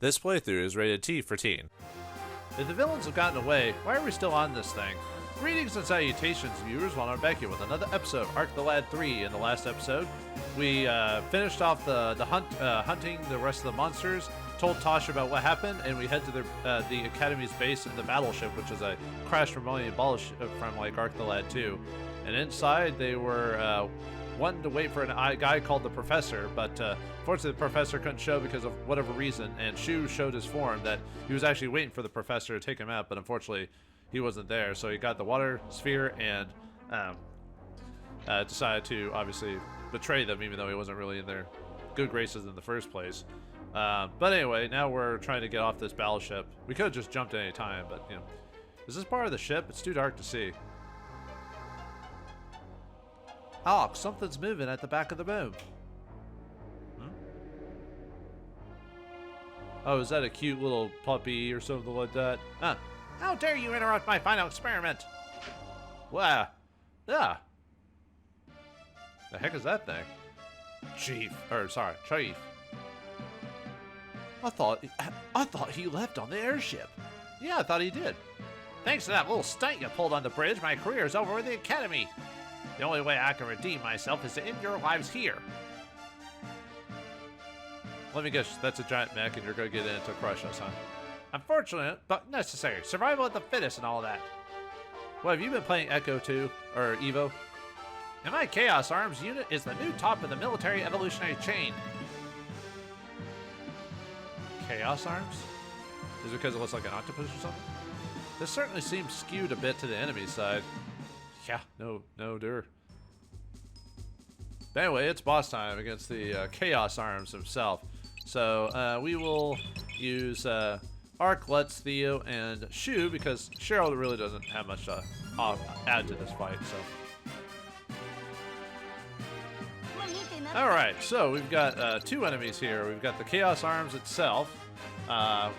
This playthrough is rated T for teen. If the villains have gotten away, why are we still on this thing? Greetings and salutations, viewers. Vauldemare back here with another episode of Arc the Lad 3. In the last episode, we finished off the hunting the rest of the monsters, told Tasha about what happened, and we head to the Academy's base in the Battleship, which is a crashed remotely Battleship from like Arc the Lad 2. And inside, they were wanting to wait for a guy called the Professor, but fortunately the Professor couldn't show because of whatever reason, and Shu showed his form that he was actually waiting for the Professor to take him out, but unfortunately he wasn't there, so he got the water sphere and decided to obviously betray them, even though he wasn't really in their good graces in the first place. But anyway, now we're trying to get off this battleship. We could have just jumped at any time, but you know. Is this part of the ship? It's too dark to see. Oh, something's moving at the back of the boom. Oh, is that a cute little puppy or something like that? How dare you interrupt my final experiment? Wow. Yeah. The heck is that thing? Chief. I thought he left on the airship. Yeah, I thought he did. Thanks to that little stunt you pulled on the bridge, my career is over with the Academy. The only way I can redeem myself is to end your lives here. Let me guess, that's a giant mech and you're gonna get in to crush us, huh? Unfortunate, but necessary. Survival of the fittest and all that. Well, have you been playing Echo 2, or Evo? And my Chaos Arms unit is the new top of the military evolutionary chain. Chaos Arms? Is it because it looks like an octopus or something? This certainly seems skewed a bit to the enemy side. Yeah, no, dur. But anyway, it's boss time against the Chaos Arms himself. So we will use Arc, Lutz, Theo, and Shu because Cheryl really doesn't have much to add to this fight. So, all right. So we've got two enemies here. We've got the Chaos Arms itself,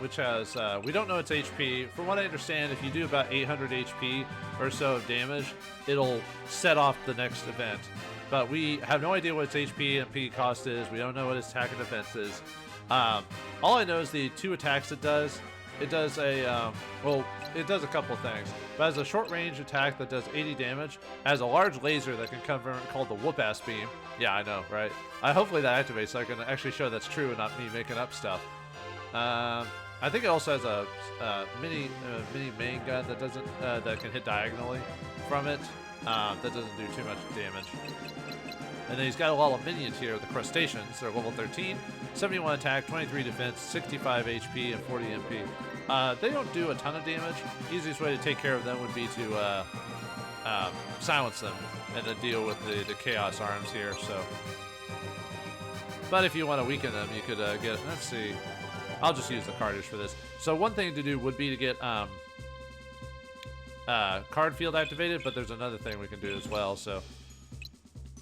which has we don't know its HP. From what I understand, if you do about 800 HP or so of damage, it'll set off the next event. But we have no idea what its HP and MP cost is. We don't know what its attack and defense is. All I know is the two attacks it does. It does a, it does a couple things. But it has a short range attack that does 80 damage. It has a large laser that can cover called the whoop-ass beam. Yeah, I know, right? Hopefully that activates so I can actually show that's true and not me making up stuff. I think it also has a mini main gun that doesn't that can hit diagonally from it. That doesn't do too much damage. And then he's got a lot of minions here, the crustaceans. They're level 13, 71 attack, 23 defense, 65 HP, and 40 MP. They don't do a ton of damage. Easiest way to take care of them would be to silence them and then deal with the Chaos Arms here. So, but if you want to weaken them, you could get. Let's see. I'll just use the cartridge for this. So one thing to do would be to get card field activated, but there's another thing we can do as well. So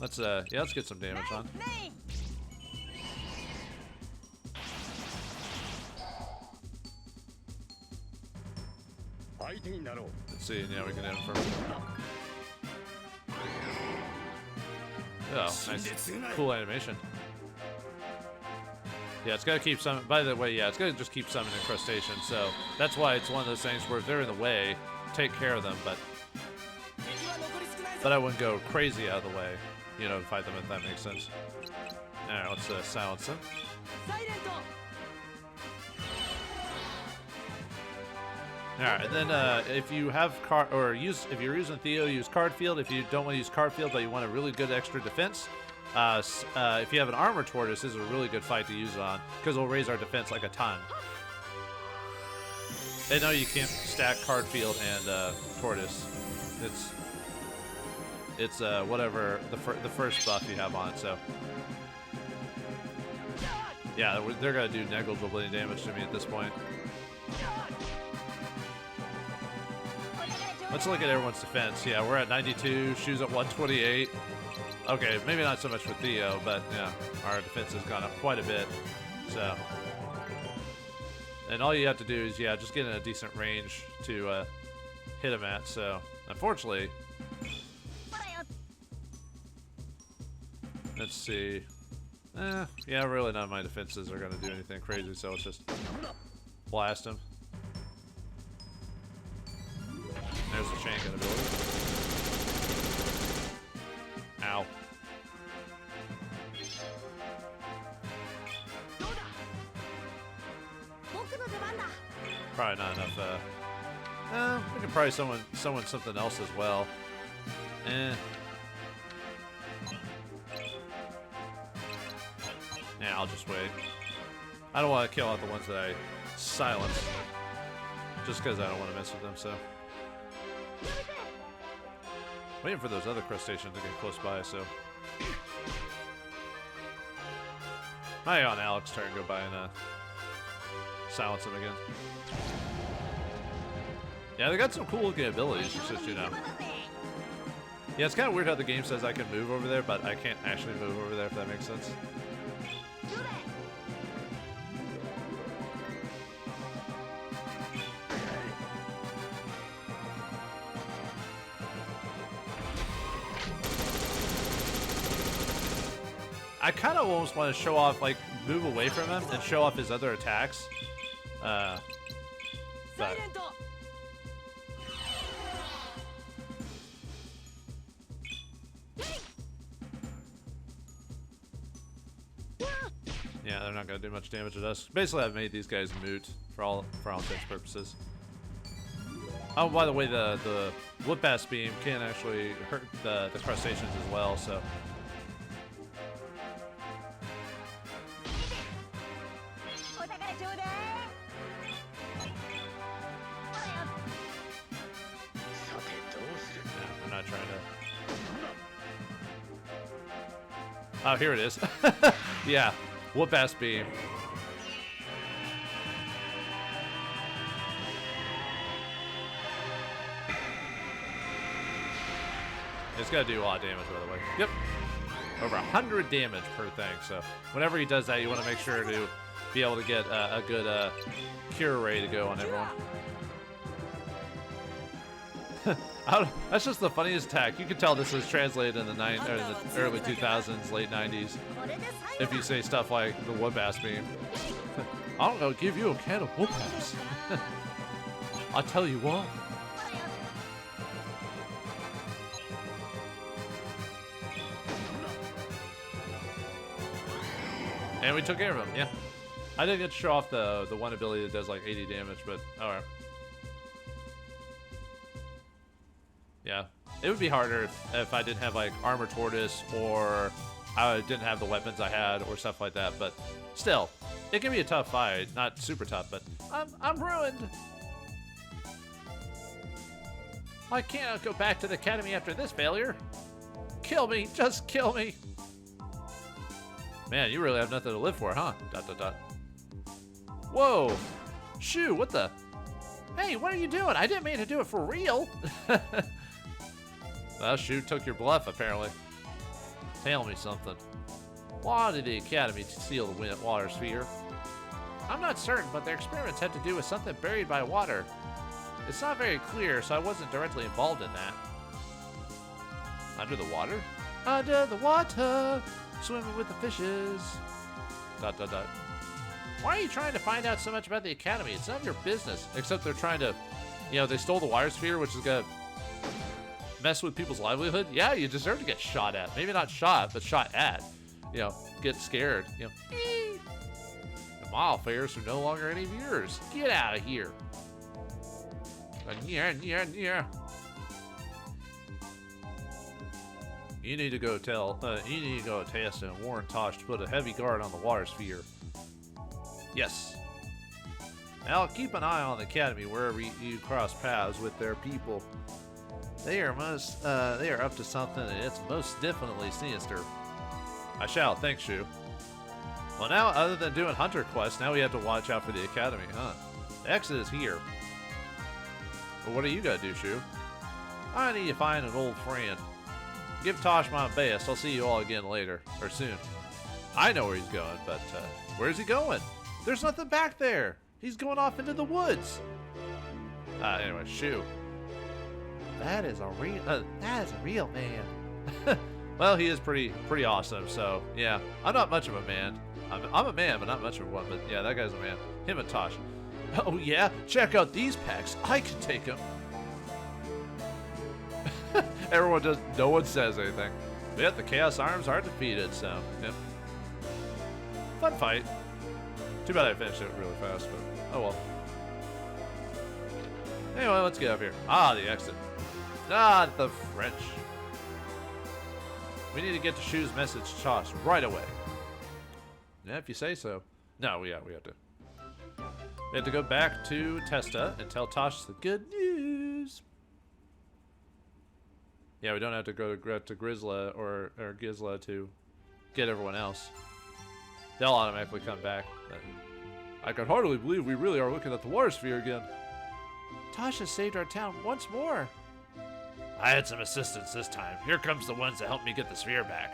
let's let's get some damage on. Let's see. Yeah, we can hit him first. Oh, nice, cool animation. Yeah, it's gonna keep some. By the way, yeah, it's gonna just keep summoning crustaceans. So that's why it's one of those things where if they're in the way, take care of them. But I wouldn't go crazy out of the way, you know, to fight them if that makes sense. All right, let's silence them. All right, and then if you have if you're using Theo, use card field. If you don't want to use card field, but you want a really good extra defense. If you have an armor tortoise, this is a really good fight to use it on because it'll raise our defense like a ton. And no, you can't stack card field and tortoise. It's whatever the first buff you have on it. So yeah, they're gonna do negligible damage to me at this point. Let's look at everyone's defense. Yeah, we're at 92. Shu's at 128. Okay, maybe not so much with Theo, but yeah, our defense has gone up quite a bit. So, and all you have to do is, yeah, just get in a decent range to hit him at. So, unfortunately, let's see. Yeah, really none of my defenses are gonna do anything crazy, so let's just blast him. There's the Shankin ability. Ow. Probably not enough, we can probably summon something else as well. Yeah, I'll just wait. I don't want to kill out the ones that I silence. Just because I don't want to mess with them, so. Waiting for those other crustaceans to get close by, so. Hi, on Alex's turn, go by and, silence him again. Yeah, they got some cool looking abilities, it's just, you know. Yeah, it's kind of weird how the game says I can move over there, but I can't actually move over there, if that makes sense. I kind of almost want to show off, like, move away from him and show off his other attacks. But yeah, they're not gonna do much damage to us. Basically, I've made these guys moot for all intents and purposes. Oh, by the way, the Whip-Ass Beam can actually hurt the crustaceans as well, so. Yeah, I'm not trying to. Oh, here it is. Yeah, Whoop-Ass Beam. It's gonna do a lot of damage, by the way. Yep. Over 100 damage per thing, so whenever he does that, you want to make sure to be able to get a good cure ray to go on everyone. That's just the funniest attack. You can tell this is translated in the early 2000s, late 90s. If you say stuff like the Whoop-Ass Beam. I'm gonna give you a can of Whoop-Ass. I'll tell you what. And we took care of him, yeah. I didn't get to show off the one ability that does like 80 damage, but alright. Yeah, it would be harder if I didn't have like Armor Tortoise or I didn't have the weapons I had or stuff like that, but still, it can be a tough fight. Not super tough, but I'm ruined. I can't go back to the academy after this failure. Kill me, just kill me. Man, you really have nothing to live for, huh? ... Whoa! Shoo, what the? Hey, what are you doing? I didn't mean to do it for real. Well, Shoo took your bluff, apparently. Tell me something. Why did the Academy steal the water sphere? I'm not certain, but their experiments had to do with something buried by water. It's not very clear, so I wasn't directly involved in that. Under the water? Under the water! Swimming with the fishes. ... Why are you trying to find out so much about the Academy? It's none of your business. Except they're trying to, you know, they stole the wire sphere, which is gonna mess with people's livelihood. Yeah, you deserve to get shot at. Maybe not shot, but shot at. You know, get scared. You know, the mile affairs are no longer any of yours. Get out of here. Yeah. You need to go test and warn Tosh to put a heavy guard on the water sphere. Yes. Now keep an eye on the Academy wherever you cross paths with their people. They are up to something, and it's most definitely sinister. I shall, thanks, Shu. Well, now, other than doing Hunter quests, now we have to watch out for the Academy, huh? The exit is here. Well, what are you gonna do, Shu? I need to find an old friend. Give Tosh my best. I'll see you all again later, or soon. I know where he's going, but where's he going? There's nothing back there. He's going off into the woods. Anyway, Shu. That is a real man. Well, he is pretty awesome. So yeah, I'm not much of a man. I'm a man, but not much of one. But yeah, that guy's a man. Him and Tosh. Oh yeah, check out these packs. I can take them. Everyone does. No one says anything. But yet the Chaos Arms are defeated. So yeah, fun fight. Too bad I finished it really fast. But oh well. Anyway, let's get up here. Ah, the exit. Not the French. We need to get to Shu's message to Tosh right away. Yeah, if you say so. No, we have to. We have to go back to Testa and tell Tosh the good news. Yeah, we don't have to go to Grizzla or Gizla to get everyone else. They'll automatically come back. I can hardly believe we really are looking at the water sphere again. Tosh has saved our town once more. I had some assistance this time. Here comes the ones that helped me get the sphere back.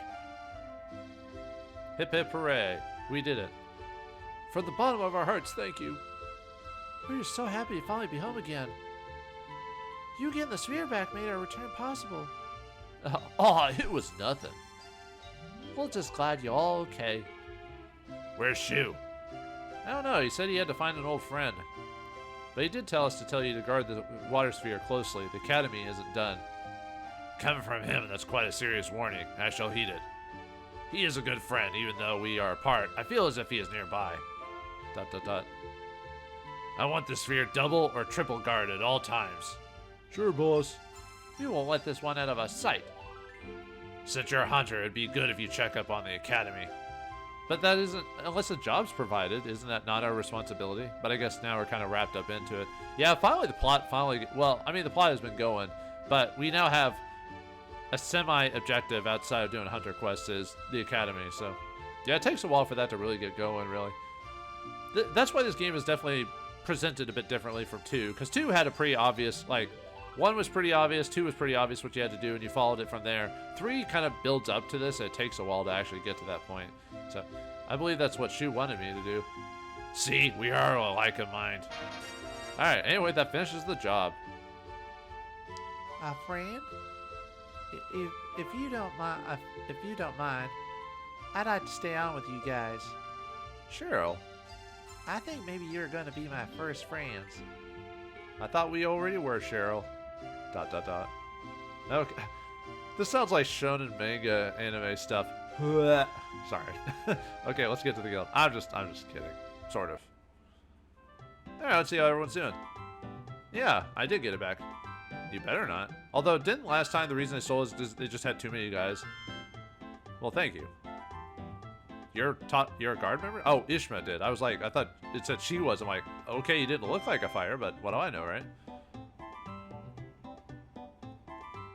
Hip hip hooray. We did it. From the bottom of our hearts, thank you. We are so happy to finally be home again. You getting the sphere back made our return possible. Oh, it was nothing. We're just glad you're all okay. Where's Shu? I don't know. He said he had to find an old friend. But he did tell us to tell you to guard the water sphere closely. The academy isn't done. Coming from him, that's quite a serious warning. I shall heed it. He is a good friend, even though we are apart. I feel as if he is nearby. ... I want the sphere double or triple guarded at all times. Sure, boss. We won't let this one out of our sight. Since you're a hunter, it'd be good if you check up on the academy. But that isn't, unless the job's provided, isn't that not our responsibility? But I guess now we're kind of wrapped up into it. Yeah, finally the plot well, I mean, the plot has been going, but we now have a semi-objective outside of doing Hunter Quest is the academy, so. Yeah, it takes a while for that to really get going, really. That's why this game is definitely presented a bit differently from 2, because 2 had a pretty obvious, like, 1 was pretty obvious, 2 was pretty obvious what you had to do, and you followed it from there. 3 kind of builds up to this, and it takes a while to actually get to that point. So, I believe that's what Shu wanted me to do. See, we are alike in mind. Alright, anyway, that finishes the job. Friend? If you don't mind, I'd like to stay on with you guys. Cheryl. I think maybe you're going to be my first friends. I thought we already were, Cheryl. ... Okay. This sounds like shonen manga anime stuff. Sorry. Okay, let's get to the guild. I'm just kidding. Sort of. Alright, let's see how everyone's doing. Yeah, I did get it back. You better not. Although, didn't last time the reason they stole is they just had too many guys. Well, thank you. You're a guard member? Oh, Ishma did. I was like, I thought it said she was. I'm like, okay, you didn't look like a fire, but what do I know, right?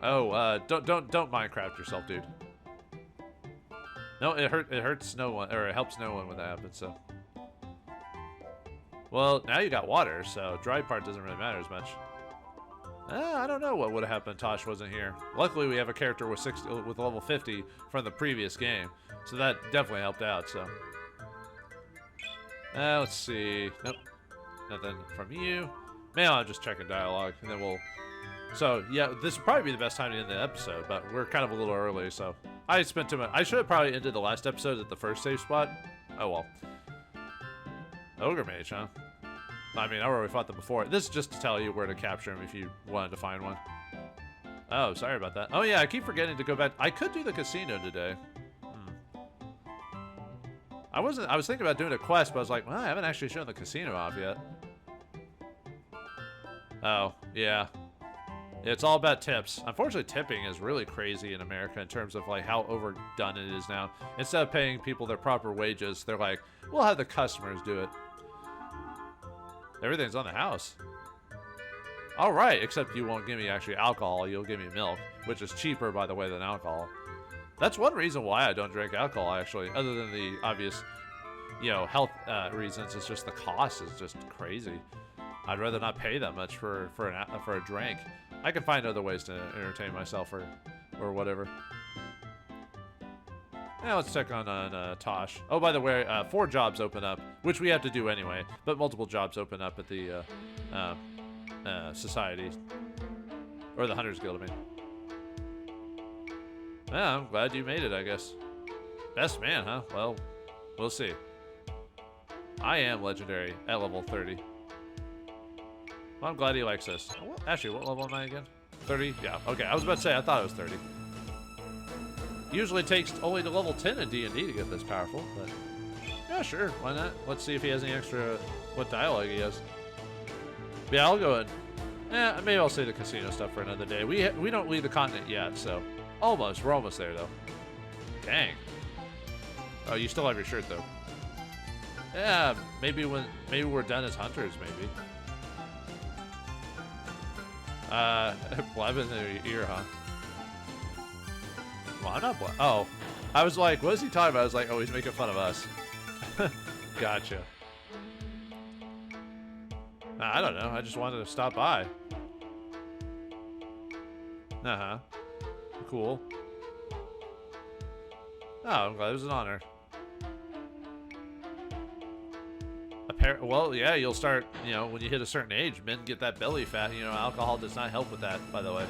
Oh, don't Minecraft yourself, dude. No, it hurts no one, or it helps no one when that happens, so. Well, now you got water, so dry part doesn't really matter as much. I don't know what would have happened if Tosh wasn't here. Luckily, we have a character with level 50 from the previous game, so that definitely helped out, so. Let's see. Nope. Nothing from you. Man, I'm just checking dialogue, and then we'll... So, yeah, this would probably be the best time to end the episode, but we're kind of a little early, so... I spent too much... I should have probably ended the last episode at the first save spot. Oh, well. Ogre Mage, huh? I mean, I already fought them before. This is just to tell you where to capture him if you wanted to find one. Oh, sorry about that. Oh, yeah, I keep forgetting to go back. I could do the casino today. I was thinking about doing a quest, but I was like, well, I haven't actually shown the casino off yet. Oh, yeah. It's all about tips. Unfortunately, tipping is really crazy in America in terms of like how overdone it is now. Instead of paying people their proper wages, they're like, we'll have the customers do it. Everything's on the house. All right, except you won't give me actually alcohol. You'll give me milk, which is cheaper, by the way, than alcohol. That's one reason why I don't drink alcohol, actually, other than the obvious, you know, health reasons. It's just the cost is just crazy. I'd rather not pay that much for a drink. I can find other ways to entertain myself or whatever. Now let's check on Tosh. Oh, by the way, 4 jobs open up, which we have to do anyway, but multiple jobs open up at the society. Or the Hunters Guild, I mean. Yeah, I'm glad you made it, I guess. Best man, huh? Well, we'll see. I am legendary at level 30. Well, I'm glad he likes this. Actually, what level am I again? 30? Yeah, okay. I was about to say, I thought it was 30. Usually takes only to level 10 in D&D to get this powerful, but yeah, sure, why not? Let's see if he has any extra, what dialogue he has. Yeah, I'll go ahead. Yeah, maybe I'll say the casino stuff for another day. We don't leave the continent yet, so almost. We're almost there, though. Dang. Oh, you still have your shirt, though. Yeah, maybe we're done as hunters, maybe. Blab in their ear, huh? Well, I'm not oh. I was like, what is he talking about? I was like, oh, he's making fun of us. Gotcha. I don't know. I just wanted to stop by. Uh-huh. Cool. Oh, I'm glad it was an honor. Well, yeah, you'll start, you know, when you hit a certain age, men get that belly fat. You know, alcohol does not help with that, by the way.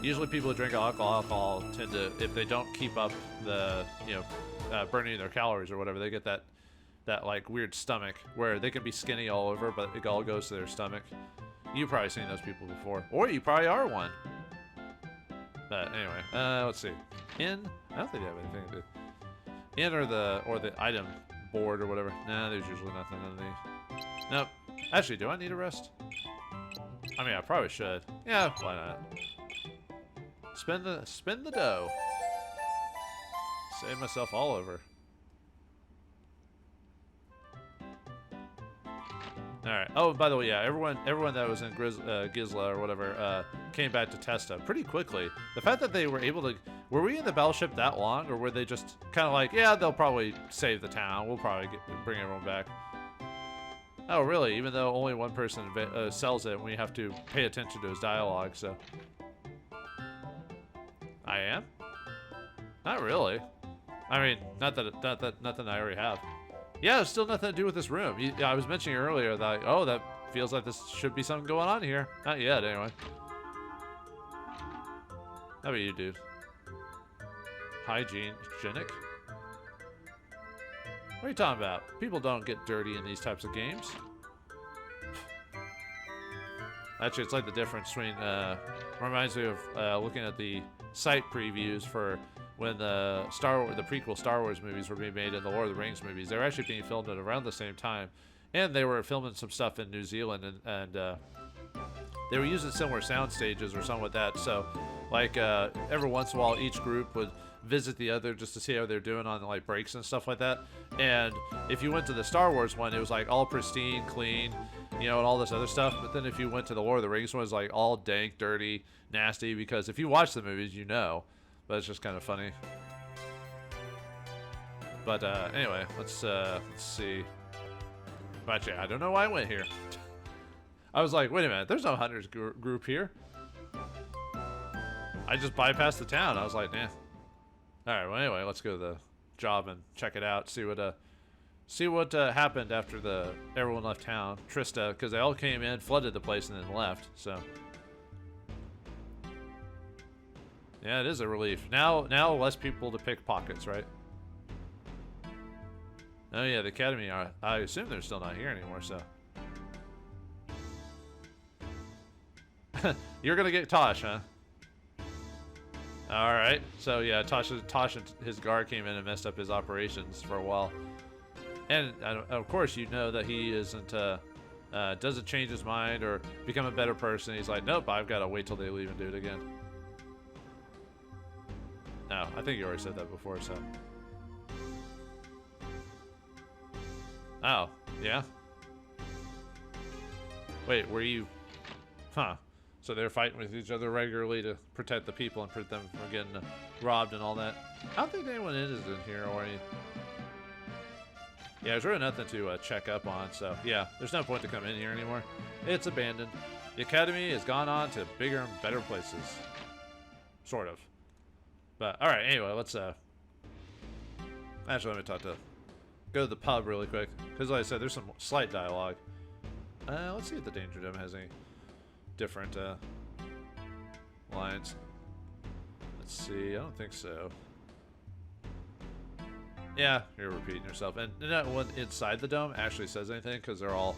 Usually people who drink alcohol tend to, if they don't keep up the, you know, burning their calories or whatever, they get that like weird stomach where they can be skinny all over, but it all goes to their stomach. You've probably seen those people before, or you probably are one. But anyway, let's see. I don't think they have anything to do. In or the item board or whatever. Nah, there's usually nothing in these. Nope. Actually, do I need a rest? I mean, I probably should. Yeah, why not? Spin the dough. Save myself all over. All right. Oh, by the way, yeah, everyone that was in Gizla or whatever came back to Testa pretty quickly. The fact that they were able to, were we in the Battleship that long, or were they just kind of like, yeah, they'll probably save the town. We'll probably bring everyone back. Oh, really? Even though only one person sells it, we have to pay attention to his dialogue. So, I am? Not really. I mean, not that I already have. Yeah, there's still nothing to do with this room. I was mentioning earlier that, oh, that feels like this should be something going on here. Not yet, anyway. How about you, dude? Hygienic? What are you talking about? People don't get dirty in these types of games. Actually, it's like the difference between, reminds me of looking at the site previews for when the prequel Star Wars movies were being made and the Lord of the Rings movies. They were actually being filmed at around the same time, and they were filming some stuff in New Zealand, and they were using similar sound stages or something like that. So, like every once in a while, each group would visit the other just to see how they're doing on like breaks and stuff like that. And if you went to the Star Wars one, it was like all pristine, clean, you know, and all this other stuff. But then if you went to the Lord of the Rings one, it was like all dank, dirty, nasty. Because if you watch the movies, you know. But it's just kind of funny. But anyway, let's see. Actually, I don't know why I went here. I was like, wait a minute, there's no hunters group here. I just bypassed the town. I was like, nah. All right. Well, anyway, let's go to the job and check it out. See what happened after everyone left town. Trista, because they all came in, flooded the place, and then left. So. Yeah, it is a relief. Now less people to pick pockets, right? Oh yeah, the academy. I assume they're still not here anymore. So you're gonna get Tosh, huh? All right. So yeah, Tosh and his guard came in and messed up his operations for a while, and of course you know that he isn't doesn't change his mind or become a better person. He's like, nope, I've got to wait till they leave and do it again. No, I think you already said that before, so. Oh, yeah? Wait, were you... Huh. So they're fighting with each other regularly to protect the people and prevent them from getting robbed and all that. I don't think anyone is in here or any... Yeah, there's really nothing to check up on, so yeah, there's no point to come in here anymore. It's abandoned. The academy has gone on to bigger and better places. Sort of. But, alright, anyway, let's, actually, let me go to the pub really quick. Because, like I said, there's some slight dialogue. Let's see if the Danger Dome has any different, lines. Let's see. I don't think so. Yeah, you're repeating yourself. And no one inside the dome actually says anything because they're all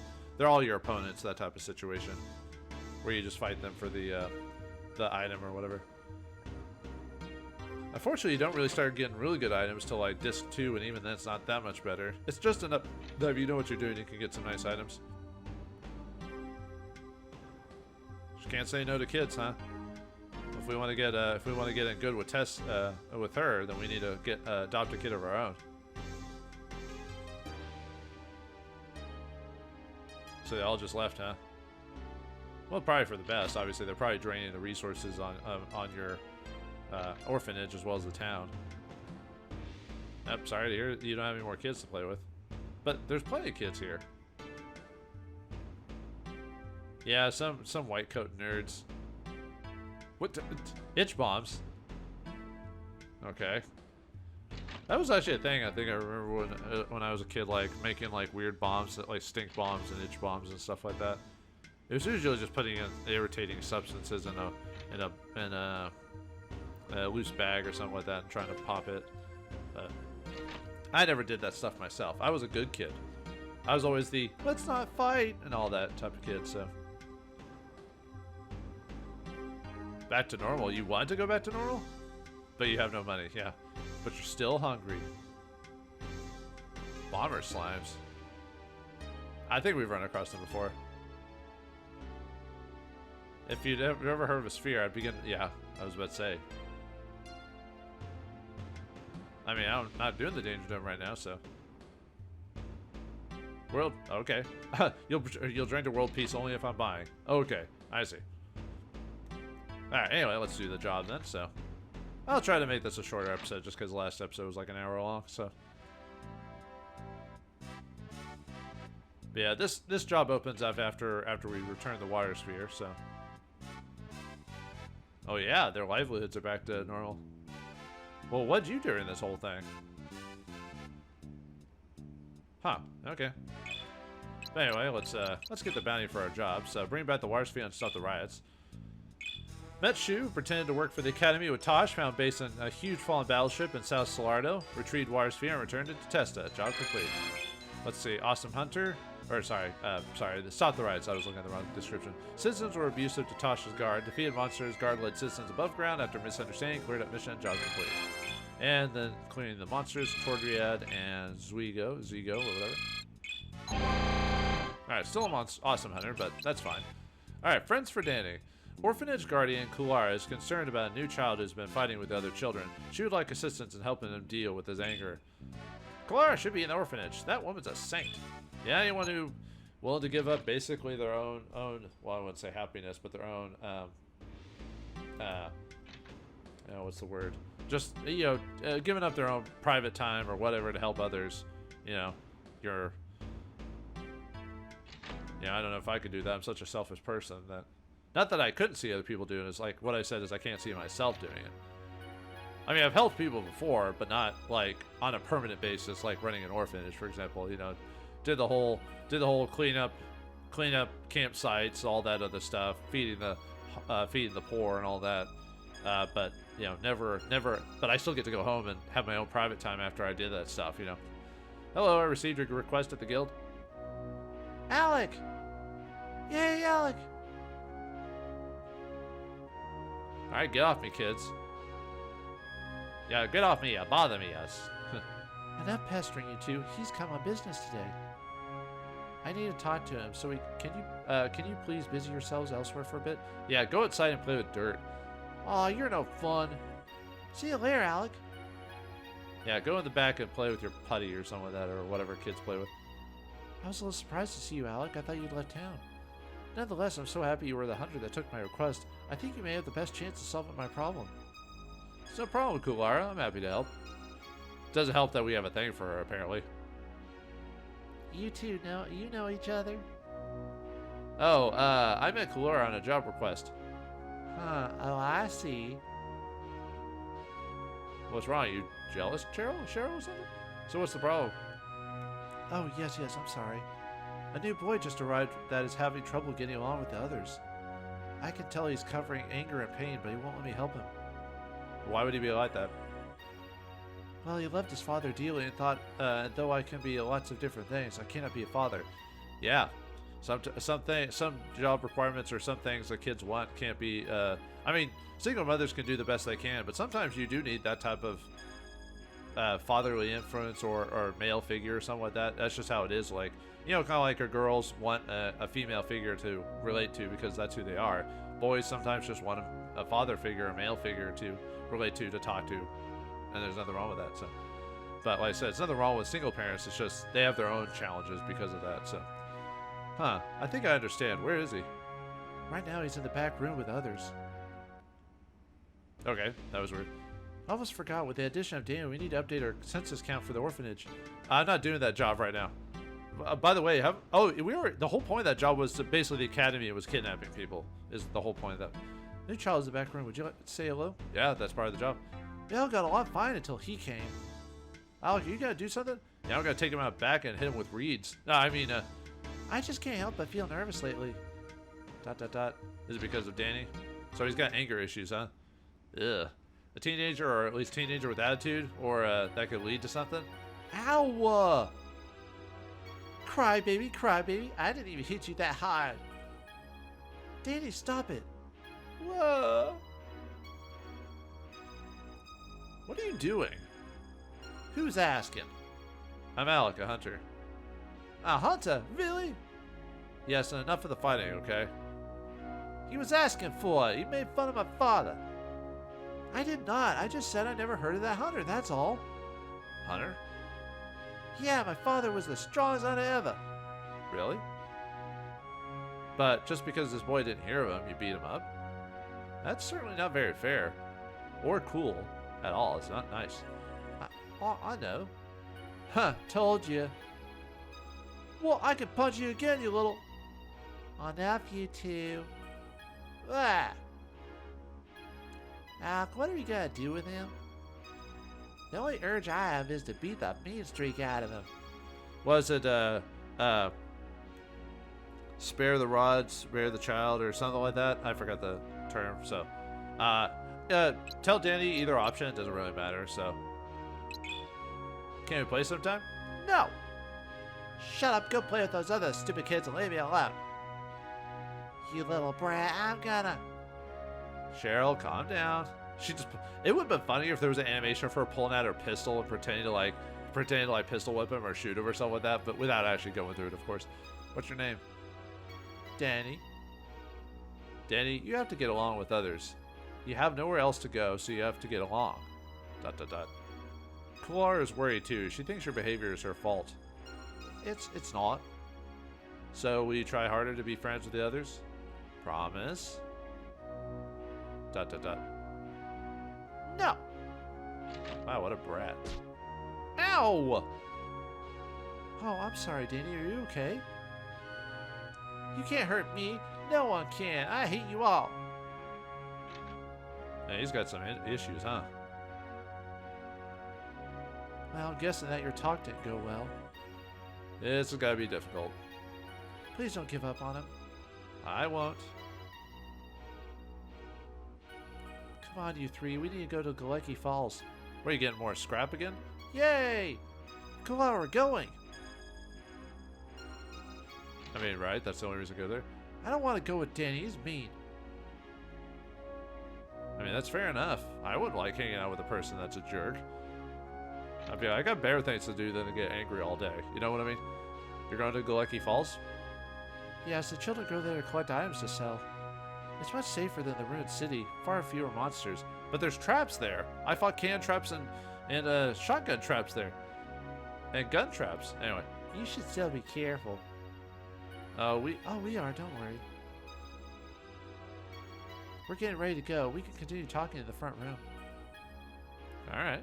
your opponents. That type of situation where you just fight them for the item or whatever. Unfortunately, you don't really start getting really good items till like disc 2, and even then it's not that much better. It's just enough that if you know what you're doing, you can get some nice items. Just can't say no to kids, huh? If we want to get in good with Tess, with her, then we need to adopt a kid of our own. So they all just left, huh? Well, probably for the best. Obviously, they're probably draining the resources on your orphanage as well as the town. Yep, sorry to hear you don't have any more kids to play with, but there's plenty of kids here. Yeah, some white coat nerds. What? Itch bombs? Okay. That was actually a thing. I think I remember when I was a kid, like making like weird bombs, like stink bombs and itch bombs and stuff like that. It was usually just putting in irritating substances in a loose bag or something like that and trying to pop it. But I never did that stuff myself. I was a good kid. I was always the let's not fight and all that type of kid. So back to normal. You want to go back to normal, but you have no money. Yeah. But you're still hungry. Bomber slimes. I think we've run across them before. If you'd ever heard of a sphere, I'd begin. Yeah, I was about to say. I mean, I'm not doing the Danger Dome right now, so. World. Okay. You'll drink to world peace only if I'm buying. Okay, I see. All right. Anyway, let's do the job then. So. I'll try to make this a shorter episode just because the last episode was like an hour long, so. But yeah, this job opens up after we return the water sphere, so. Oh yeah, their livelihoods are back to normal. Well, what'd you do during this whole thing? Huh, okay. But anyway, let's get the bounty for our job. So bring back the water sphere and stop the riots. Met Shu, pretended to work for the Academy with Tosh, found base in a huge fallen battleship in South Solardo, retrieved water sphere and returned it to Testa. Job complete. Let's see, Awesome Hunter, or sorry, stop the riots, I was looking at the wrong description. Citizens were abusive to Tosh's guard, defeated monsters, guard led citizens above ground after misunderstanding, cleared up mission, job complete. And then cleaning the monsters, Tordriad and Zigo, or whatever. Alright, still an Awesome Hunter, but that's fine. Alright, friends for Danny. Orphanage guardian Kulara is concerned about a new child who's been fighting with other children. She would like assistance in helping him deal with his anger. Kulara should be in the orphanage. That woman's a saint. Yeah, anyone who willing to give up basically their own well, I wouldn't say happiness, but their own what's the word? Just giving up their own private time or whatever to help others. I don't know if I could do that. I'm such a selfish person that. Not that I couldn't see other people doing it. It's like what I said is I can't see myself doing it. I mean, I've helped people before, but not like on a permanent basis, like running an orphanage, for example. Did the whole clean up campsites, all that other stuff, feeding the poor and all that. But never. But I still get to go home and have my own private time after I did that stuff. Hello, I received your request at the guild. Alec! Yay, Alec! Alright, get off me, kids. Yeah, get off me, bother me, us. Enough pestering you two. He's come on business today. I need to talk to him, so can you please busy yourselves elsewhere for a bit? Yeah, go outside and play with dirt. Aw, you're no fun. See you later, Alec. Yeah, go in the back and play with your putty or something like that, or whatever kids play with. I was a little surprised to see you, Alec. I thought you'd left town. Nonetheless, I'm so happy you were the hunter that took my request. I think you may have the best chance of solving my problem. It's no problem, Kulara. I'm happy to help. Doesn't help that we have a thing for her, apparently. You two know each other? Oh, I met Kulara on a job request. Huh, oh, I see. What's wrong? You jealous, Cheryl or something? So what's the problem? Oh, yes, I'm sorry. A new boy just arrived that is having trouble getting along with the others. I can tell he's covering anger and pain, but he won't let me help him. Why would he be like that? Well, he loved his father dearly and thought, though I can be lots of different things, I cannot be a father. Yeah. Some job requirements or some things that kids want can't be. I mean, single mothers can do the best they can, but sometimes you do need that type of fatherly influence or male figure or something like that. That's just how it is. Like, you know, kind of like our girls want a female figure to relate to because that's who they are. Boys sometimes just want a father figure, a male figure to relate to talk to, and there's nothing wrong with that. So, but like I said, it's nothing wrong with single parents. It's just they have their own challenges because of that. So, I think I understand. Where is he? Right now, he's in the back room with others. Okay, that was weird. I almost forgot, with the addition of Daniel, we need to update our census count for the orphanage. I'm not doing that job right now. By the way, the whole point of that job was to basically the academy was kidnapping people. Is the whole point of that? New child is in the back room. Would you like to say hello? Yeah, that's part of the job. Bill got along fine until he came. Alec, you gotta do something? Yeah, I'm gonna take him out back and hit him with reeds. No, I mean, I just can't help but feel nervous lately. ... Is it because of Danny? So he's got anger issues, huh? Ugh. A teenager, or at least teenager with attitude, or that could lead to something? Ow! Cry, baby, cry, baby. I didn't even hit you that hard. Danny, stop it. Whoa. What are you doing? Who's asking? I'm Alec, a hunter. A hunter? Really? Yes, and enough of the fighting, okay? He was asking for it. He made fun of my father. I did not. I just said I never heard of that hunter, that's all. Hunter? Yeah, my father was the strongest hunter ever. Really? But just because this boy didn't hear of him, you beat him up? That's certainly not very fair. Or cool at all. It's not nice. I know. Huh, told you. Well, I could punch you again, you little... Enough, you two. Ah. Alec, what are we gonna do with him? The only urge I have is to beat the mean streak out of him. Was it, spare the rod, spare the child, or something like that? I forgot the term, so. Tell Danny either option, it doesn't really matter, so. Can we play sometime? No! Shut up, go play with those other stupid kids and leave me alone. You little brat, I'm gonna... Cheryl, calm down. It would have been funnier if there was an animation for her pulling out her pistol and pretending to like pistol whip him or shoot him or something like that, but without actually going through it, of course. What's your name? Danny. Danny, you have to get along with others. You have nowhere else to go, so you have to get along. ... Kular is worried too. She thinks your behavior is her fault. It's not. So will you try harder to be friends with the others? Promise? ... No. Wow, what a brat. Ow! Oh, I'm sorry, Danny. Are you okay? You can't hurt me. No one can. I hate you all. Yeah, he's got some issues, huh? Well, I'm guessing that your talk didn't go well. This has got to be difficult. Please don't give up on him. I won't. Come on, you three. We need to go to Galecki Falls. Where, you getting more scrap again? Yay! Come on, we're going. I mean, right? That's the only reason to go there. I don't want to go with Danny. He's mean. I mean, that's fair enough. I would like hanging out with a person that's a jerk. I'd be like, I got better things to do than to get angry all day. You know what I mean? You're going to Galecki Falls? Yes, the children go there to collect items to sell. It's much safer than the ruined city. Far fewer monsters. But there's traps there. I fought can traps and shotgun traps there. And gun traps. Anyway. You should still be careful. We are. Don't worry. We're getting ready to go. We can continue talking in the front room. All right.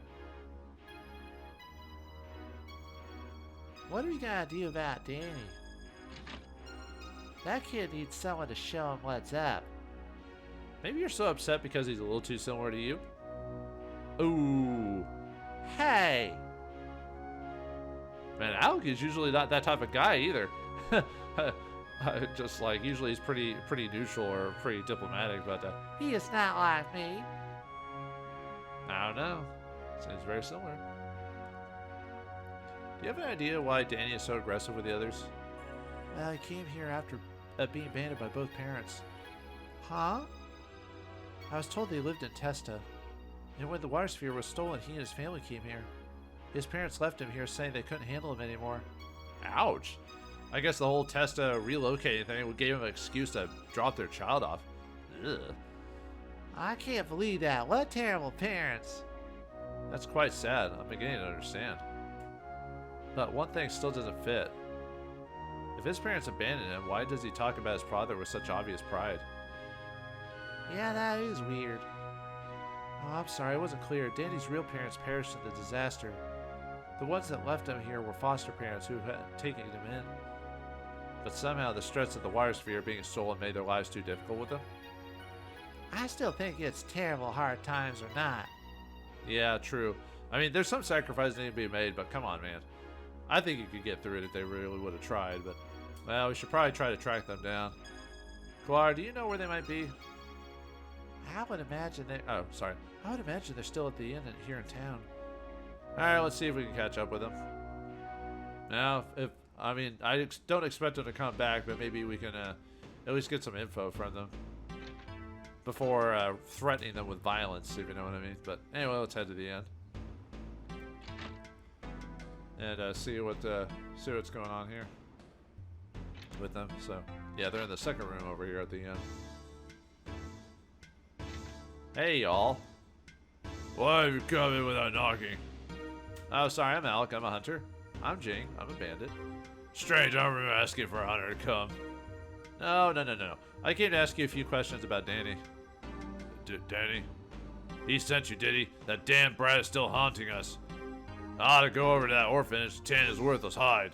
What are we gonna do about Danny? That kid needs someone to show him what's up. Maybe you're so upset because he's a little too similar to you. Ooh. Hey! Man, Alec is usually not that type of guy either. Just like, usually he's pretty neutral or pretty diplomatic, but... He is not like me. I don't know. Seems very similar. Do you have an idea why Danny is so aggressive with the others? Well, he came here after being abandoned by both parents. Huh? I was told they lived in Testa. And when the water sphere was stolen, he and his family came here. His parents left him here saying they couldn't handle him anymore. Ouch. I guess the whole Testa relocating thing gave him an excuse to drop their child off. Ugh. I can't believe that. What terrible parents. That's quite sad. I'm beginning to understand. But one thing still doesn't fit. If his parents abandoned him, why does he talk about his father with such obvious pride? Yeah, that is weird. Oh, I'm sorry, it wasn't clear. Danny's real parents perished in the disaster. The ones that left him here were foster parents who had taken him in. But somehow the stress of the water sphere being stolen made their lives too difficult with them. I still think it's terrible hard times or not. Yeah, true. I mean, there's some sacrifices that need to be made, but come on, man. I think you could get through it if they really would have tried, but... Well, we should probably try to track them down. Clara, do you know where they might be? I would imagine they... Oh, sorry. I would imagine they're still at the inn here in town. Alright, let's see if we can catch up with them. Now, I mean, I don't expect them to come back, but maybe we can at least get some info from them before threatening them with violence, if you know what I mean. But anyway, let's head to the end and see what's going on here with them. So, yeah, they're in the second room over here at the end. Hey, y'all. Why have you come in without knocking? Oh, sorry, I'm Alec. I'm a hunter. I'm Jing. I'm a bandit. Strange, I remember asking for a hunter to come. No. I came to ask you a few questions about Danny. Danny? He sent you, did he? That damn brat is still haunting us. I ought to go over to that orphanage to tan his worthless hide.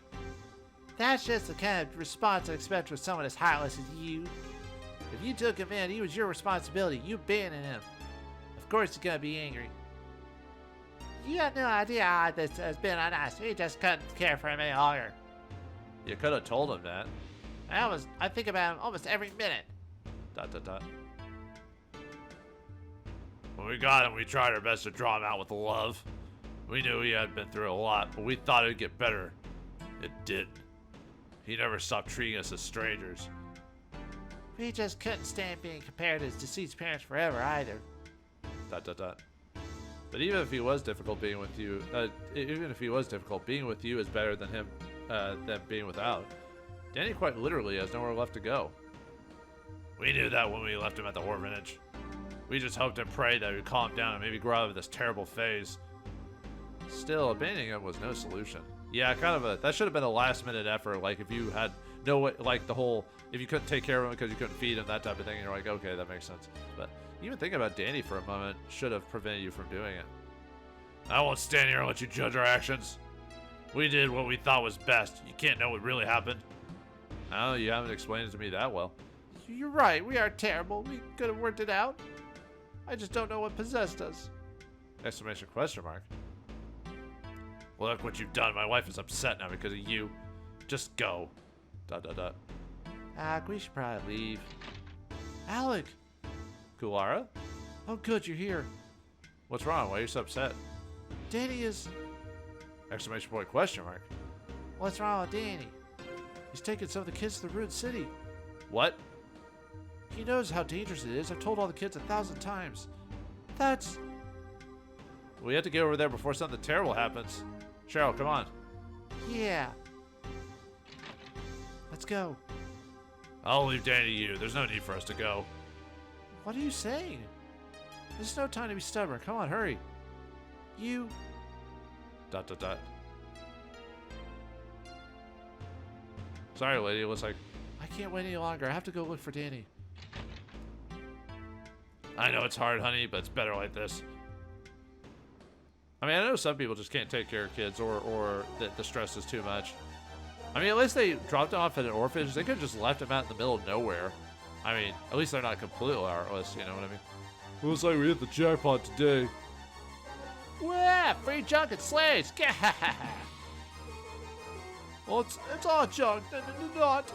That's just the kind of response I expect from someone as heartless as you. If you took him in, he was your responsibility. You abandoned him. Of course he's gonna be angry. You have no idea how this has been on us. We just couldn't care for him any longer. You could have told him that. I think about him almost every minute. ... When we got him, we tried our best to draw him out with love. We knew he had been through a lot, but we thought it'd get better. It didn't. He never stopped treating us as strangers. We just couldn't stand being compared to his deceased parents forever either. ... But even if he was difficult being with you, being with you is better than him than being without. Danny quite literally has nowhere left to go. We knew that when we left him at the orphanage. We just hoped and prayed that he'd calm down and maybe grow out of this terrible phase. Still, abandoning him was no solution. Yeah, that should have been a last-minute effort. Like if you had if you couldn't take care of him because you couldn't feed him, that type of thing. And you're like, okay, that makes sense. But even thinking about Danny for a moment should have prevented you from doing it. I won't stand here and let you judge our actions. We did what we thought was best. You can't know what really happened. Oh, you haven't explained it to me that well. You're right. We are terrible. We could have worked it out. I just don't know what possessed us. Exclamation question mark. Look what you've done. My wife is upset now because of you. Just go. ... We should probably leave. Alec! Kulara? Oh, good, you're here. What's wrong? Why are you so upset? Danny is... Exclamation point question mark. What's wrong with Danny? He's taken some of the kids to the ruined city. What? He knows how dangerous it is. I've told all the kids 1,000 times. We have to get over there before something terrible happens. Cheryl, come on. Yeah. Let's go. I'll leave Danny to you. There's no need for us to go. What are you saying? There's no time to be stubborn. Come on, hurry. You... ... Sorry, lady. It looks like... I can't wait any longer. I have to go look for Danny. I know it's hard, honey, but it's better like this. I mean, I know some people just can't take care of kids or that the stress is too much. I mean, at least they dropped him off at an orphanage. They could have just left him out in the middle of nowhere. I mean, at least they're not completely heartless, you know what I mean? Looks like we hit the jackpot today. Wow, free junk and slaves! Well, it's all junk, not.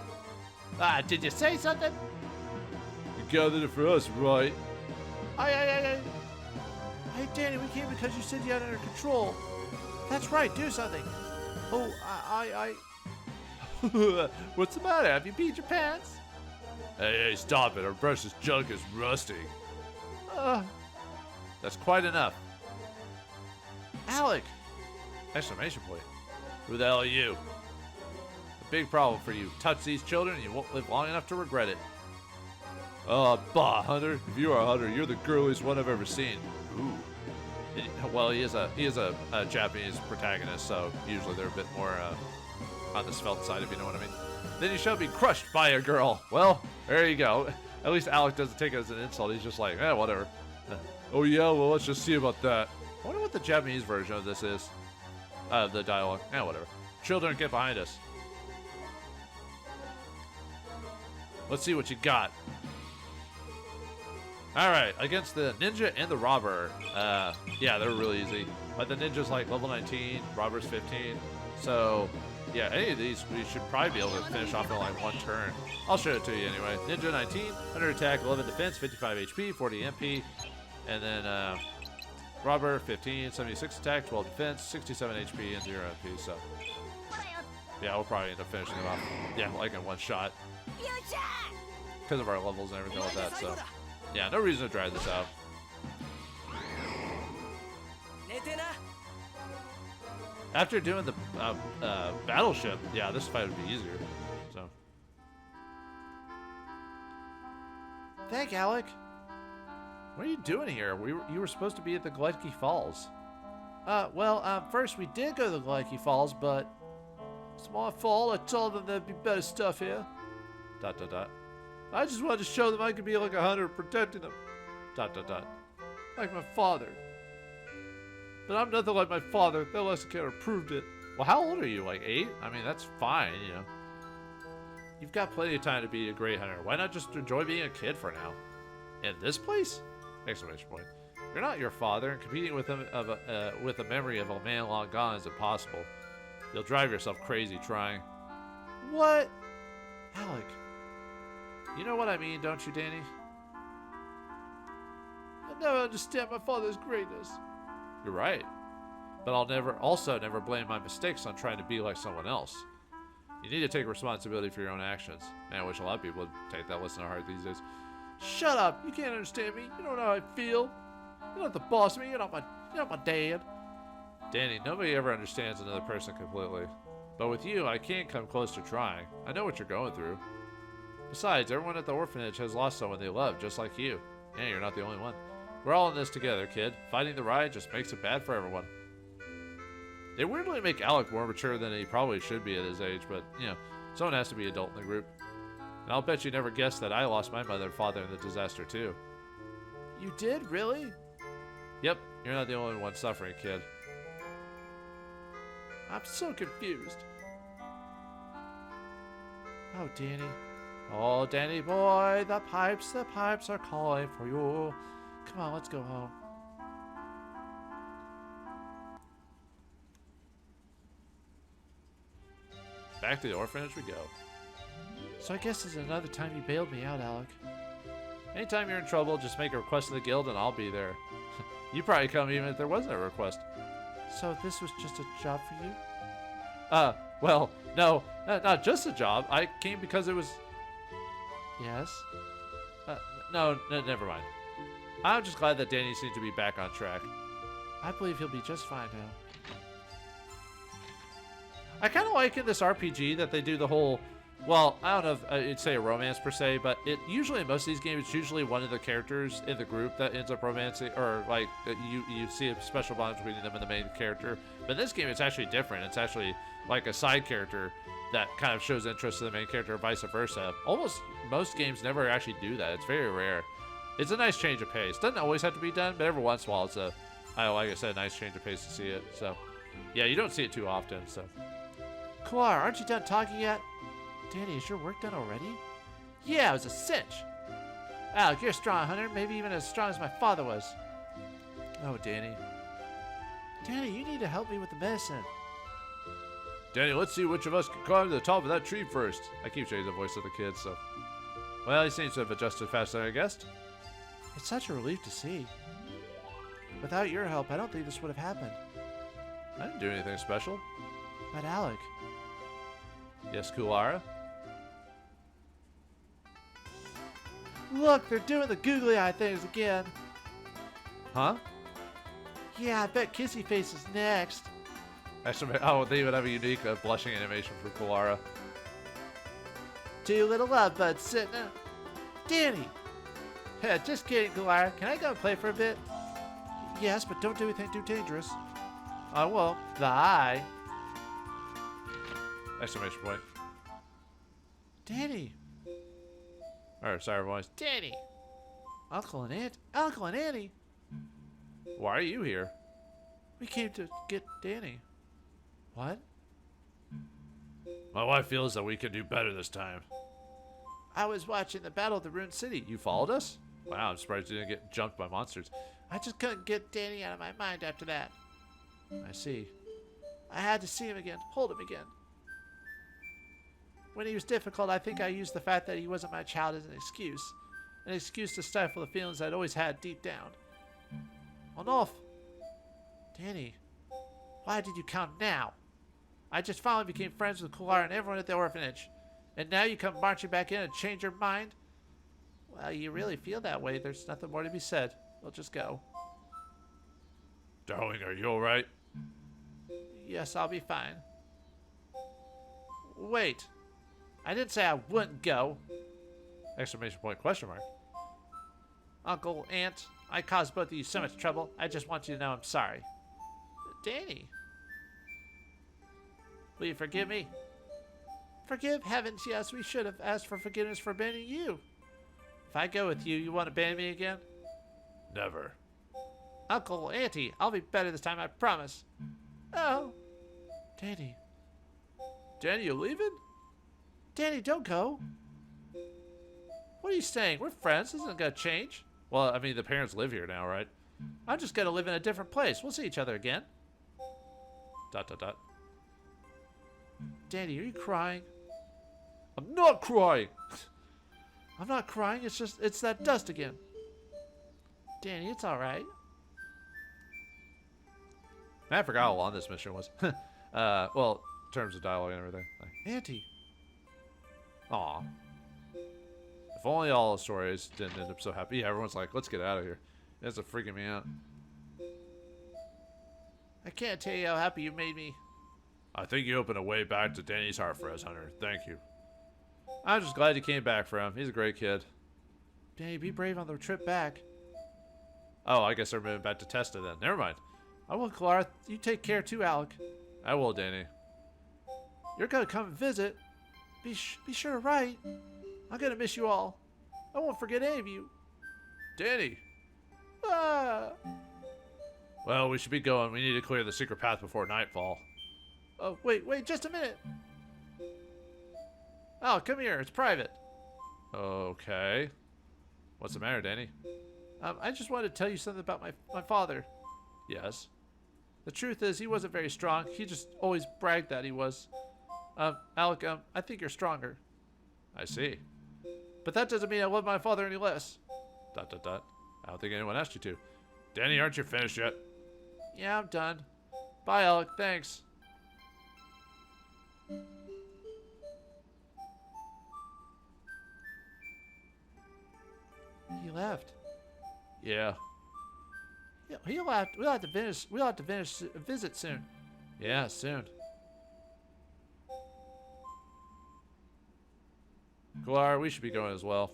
Did you say something? You gathered it for us, right? Aye. Hey, Danny, we came because you said you had it under control. That's right, do something. Oh, What's the matter? Have you peed your pants? Hey, stop it. Our precious junk is rusting. That's quite enough. Alec! Exclamation point. Who the hell are you? A big problem for you. Touch these children and you won't live long enough to regret it. Bah, Hunter. If you are a Hunter, you're the girliest one I've ever seen. Ooh. Well, he is a Japanese protagonist, so usually they're a bit more on the svelte side, if you know what I mean. Then you shall be crushed by a girl. Well, there you go. At least Alec doesn't take it as an insult. He's just like, whatever. Oh yeah, well, let's just see about that. I wonder what the Japanese version of this is. The dialogue. Whatever. Children, get behind us. Let's see what you got. Alright, against the ninja and the robber. Yeah, they're really easy. But the ninja's like level 19, robber's 15. So, yeah, any of these we should probably be able to finish off in like one turn. I'll show it to you anyway. Ninja 19, 100 attack, 11 defense, 55 HP, 40 MP. And then robber 15, 76 attack, 12 defense, 67 HP, and 0 MP. So, yeah, we'll probably end up finishing them off. Yeah, like in one shot. Because of our levels and everything like that, so. Yeah, no reason to drag this out. After doing the Battleship, yeah, this fight would be easier. So. Thank Alec. What are you doing here? You were supposed to be at the Gletki Falls. First we did go to the Gletki Falls, but it's my fault. I told them there'd be better stuff here. ... I just wanted to show them I could be like a hunter protecting them. ... Like my father. But I'm nothing like my father. That lesson kind of proved it. Well, how old are you? Like 8? I mean, that's fine, you know. You've got plenty of time to be a great hunter. Why not just enjoy being a kid for now? In this place? Exclamation point. You're not your father, and competing with him with the memory of a man long gone is impossible. You'll drive yourself crazy trying. What? Alec. You know what I mean, don't you, Danny? I never understand my father's greatness. You're right. But I'll never blame my mistakes on trying to be like someone else. You need to take responsibility for your own actions. Man, I wish a lot of people would take that lesson to heart these days. Shut up! You can't understand me. You don't know how I feel. You're not the boss of me. You're not my dad. Danny, nobody ever understands another person completely. But with you, I can't come close to trying. I know what you're going through. Besides, everyone at the orphanage has lost someone they love, just like you. Yeah, you're not the only one. We're all in this together, kid. Fighting the ride just makes it bad for everyone. They weirdly make Alec more mature than he probably should be at his age, but, you know, someone has to be adult in the group. And I'll bet you never guessed that I lost my mother and father in the disaster, too. You did? Really? Yep, you're not the only one suffering, kid. I'm so confused. Oh, Danny. Oh, Danny boy, the pipes are calling for you. Come on, let's go home. Back to the orphanage we go. So I guess this is another time you bailed me out, Alec. Anytime you're in trouble, just make a request to the guild and I'll be there. You'd probably come even if there wasn't a request. So this was just a job for you? Well, no, not just a job. I came because it was... Yes? No, never mind. I'm just glad that Danny seems to be back on track. I believe he'll be just fine now. I kind of like in this RPG that they do the whole... Well, I don't know if it'd say a romance per se, but usually in most of these games, it's usually one of the characters in the group that ends up romancing, or like you see a special bond between them and the main character. But in this game, it's actually different. It's actually like a side character that kind of shows interest in the main character, or vice versa. Almost most games never actually do that. It's very rare. It's a nice change of pace. Doesn't always have to be done, but every once in a while, it's like I said, a nice change of pace to see it. So, yeah, you don't see it too often. So, Klar, aren't you done talking yet? Danny, is your work done already? Yeah, it was a cinch. Alec, you're a strong hunter, maybe even as strong as my father was. Oh, Danny. Danny, you need to help me with the medicine. Danny, let's see which of us can climb to the top of that tree first. I keep changing the voice of the kid, so. Well, he seems to have adjusted faster than I guessed. It's such a relief to see. Without your help, I don't think this would have happened. I didn't do anything special. But Alec, Yes, Kulara? look, they're doing the googly eye things again. Huh? Yeah, I bet Kissy Face is next. Actually, oh, they would have a unique blushing animation for Kulara. Two little love buds sitting. Danny! Yeah, just kidding, Galar. Can I go and play for a bit? Yes, but don't do anything too dangerous. I won't. Bye. Exclamation point. Danny! Or, sorry, boys. Danny! Uncle and Annie! Why are you here? We came to get Danny. What? My wife feels that we can do better this time. I was watching the Battle of the Ruined City. You followed us? Wow, I'm surprised you didn't get jumped by monsters. I just couldn't get Danny out of my mind after that. I see. I had to see him again, hold him again. When he was difficult, I think I used the fact that he wasn't my child as an excuse to stifle the feelings I'd always had deep down. Enough! Danny, why did you come now? I just finally became friends with Kular and everyone at the orphanage. And now you come marching back in and change your mind? Well, you really feel that way. There's nothing more to be said. We'll just go. Darling, are you alright? Yes, I'll be fine. Wait. I didn't say I wouldn't go. Exclamation point, question mark. Uncle, Aunt, I caused both of you so much trouble. I just want you to know I'm sorry. Danny. Will you forgive me? Forgive heavens, yes, we should have asked for forgiveness for abandoning you. If I go with you, you won't abandon me again? Never. Uncle, Auntie, I'll be better this time, I promise. Oh. Danny. Danny, you leaving? Danny, don't go. What are you saying? We're friends. This isn't going to change. Well, I mean, the parents live here now, right? I'm just going to live in a different place. We'll see each other again. ... Danny, are you crying? I'm not crying! I'm not crying. It's that dust again. Danny, it's all right. Man, I forgot how long this mission was. Well, in terms of dialogue and everything. Auntie. Aw. If only all the stories didn't end up so happy. Yeah, everyone's like, let's get out of here. That's freaking me out. I can't tell you how happy you made me. I think you opened a way back to Danny's heart for us, Hunter. Thank you. I'm just glad you came back for him. He's a great kid. Danny, be brave on the trip back. Oh, I guess they're moving back to Testa then. Never mind. I will, Clara. You take care too, Alec. I will, Danny. You're gonna come and visit. Be sure to write. I'm gonna miss you all. I won't forget any of you. Danny! Ah! Well, we should be going. We need to clear the secret path before nightfall. Oh, wait, just a minute. Oh, come here. It's private. Okay. What's the matter, Danny? I just wanted to tell you something about my father. Yes? The truth is, he wasn't very strong. He just always bragged that he was. Alec, I think you're stronger. I see. But that doesn't mean I love my father any less. ... I don't think anyone asked you to. Danny, aren't you finished yet? Yeah, I'm done. Bye, Alec. Thanks. He left. Yeah. He'll have. We'll have to finish. A visit soon. Yeah, soon. Galar, we should be going as well.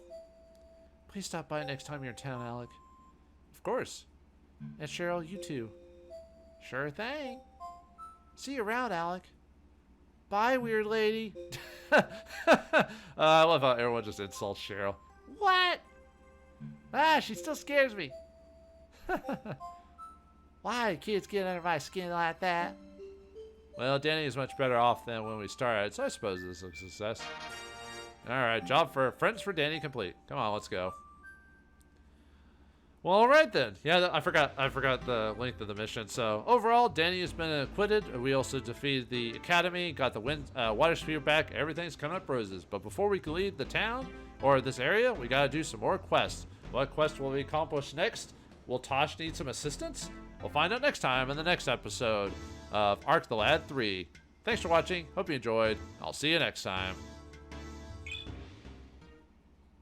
Please stop by next time you're in town, Alec. Of course. And Cheryl, you too. Sure thing. See you around, Alec. Bye, weird lady. I love how everyone just insults Cheryl. What? Ah, she still scares me. Why kids get under my skin like that? Well, Danny is much better off than when we started, so I suppose this is a success. Alright, job for Friends for Danny complete. Come on, let's go. Well, alright then. Yeah, I forgot the length of the mission. So, overall, Danny has been acquitted. We also defeated the Academy, got the water sphere back. Everything's coming up roses. But before we can leave the town, or this area, we gotta do some more quests. What quest will we accomplish next? Will Tosh need some assistance? We'll find out next time in the next episode of Arc the Lad 3. Thanks for watching. Hope you enjoyed. I'll see you next time.